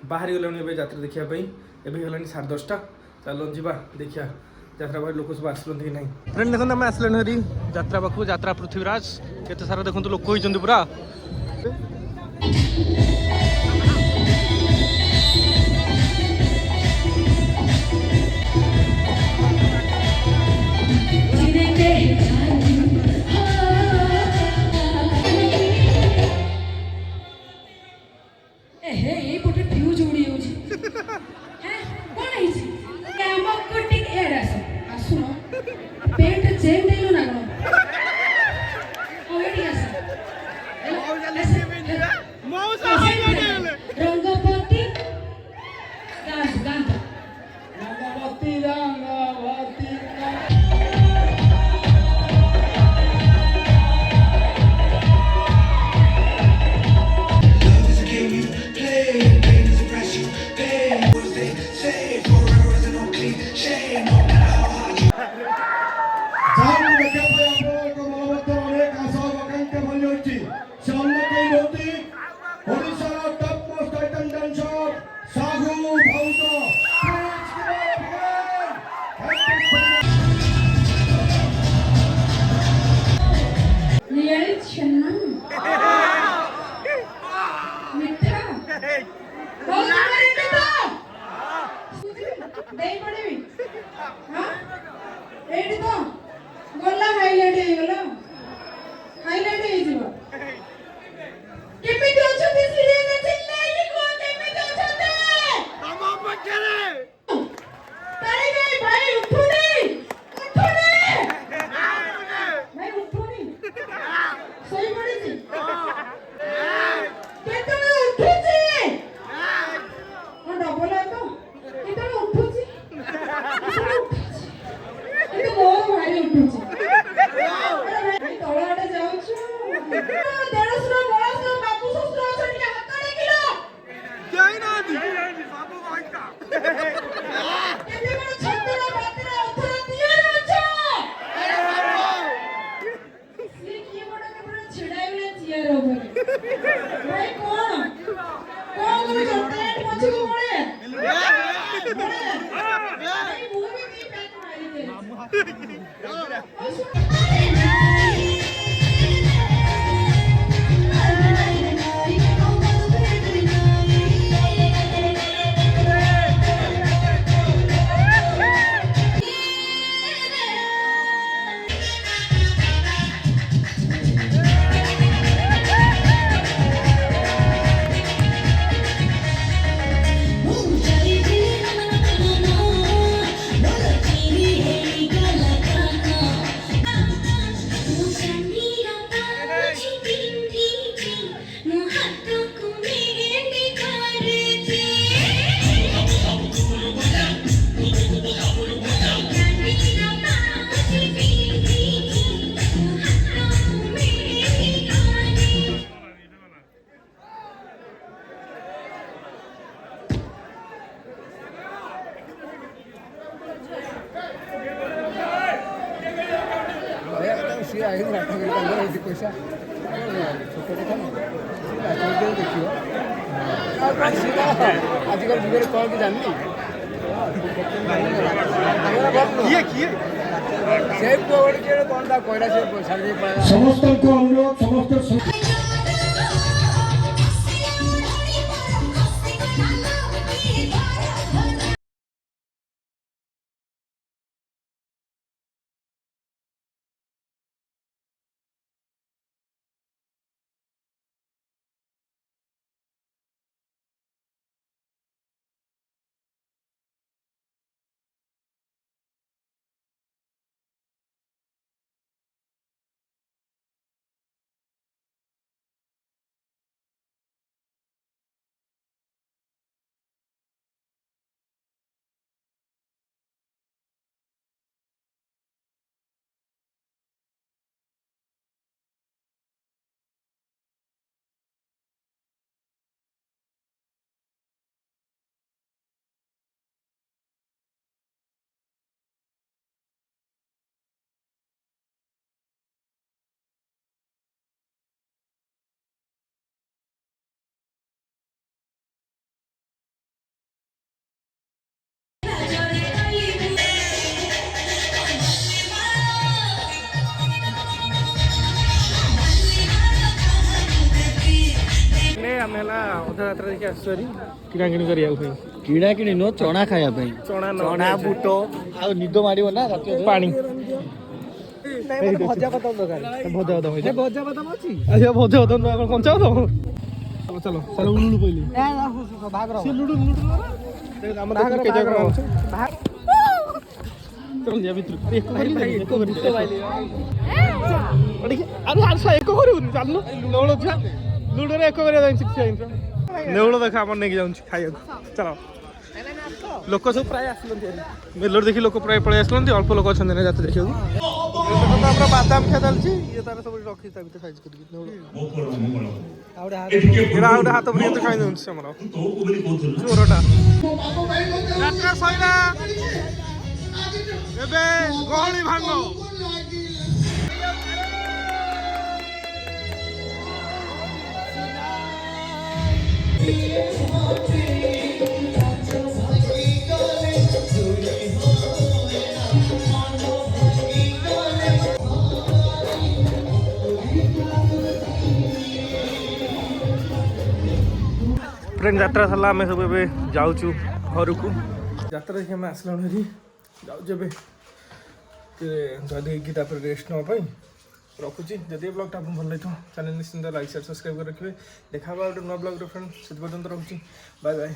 बाहरी गले जात्रा देखापी एवं है 10:30 चलो जी देखिया यात्रा भाई लोक सब आसलु कि नहीं फ्रेंड देखो आम आसलु हरी यात्रा पाखु यात्रा पृथ्वीराज केते सारा देखो लोक होती पूरा पैसा छोट कथा देखिए आजिकल जुगे कौन कि जानी से कौन कहला से समस्त अनुरोध समस्त आम है अधा यात्रा देखिए आसरी किणाकिणी करा କିଣା କିଣି ନୁହଁ ଚଣା ଖାଇବା ପାଇଁ चना ଚଣା ବୁଟ ଆଉ ନିଦ ମାରିବ ନା ରାତି पानी ଭଜା ବଦାମ ଦରକାର भजा बदाम ଭଜା ବଦାମ ଅଛି अच्छा भजा बदाम कंचा बदाम चलो चलो चलो लुडु पहले ବାହାଘର से लुडु लुडु हम देखो के जगह चल जा भीतर एक करी अरे आरसा एक करू चल नेउळ छा लुडु रे एक करी जाई शिक्षा नेउळ देखा हमन नेकी जाउँ खाइया चलो लोक सब प्राय आसलंती मेलोर देखि लोक प्राय पळे आसलंती अल्प लोक अछन ने जाते देखियो देखो हमरा बादाम खा चलची ये तार सब रखी ता भीतर साइज करके नेउळ आउडा हाथ पर्यंत खाइ दउँ हमरा चोरटा यात्रा सइला एबे गहळी भांग ट्रेन यात्रा सरला आम सब जाऊँ घर को यात्रा देखिए आम आसलु हरी जाऊँ गाधे रेस्ट नापी रखुची जदि ब्लॉगटा आपको भल लगे चैनल निश्चिंत लाइक शेयर सब्सक्राइब कर रखिए देखा गोटे नुआ ब्लॉग फ्रेंड से पर्यटन रखुची बाय बाय।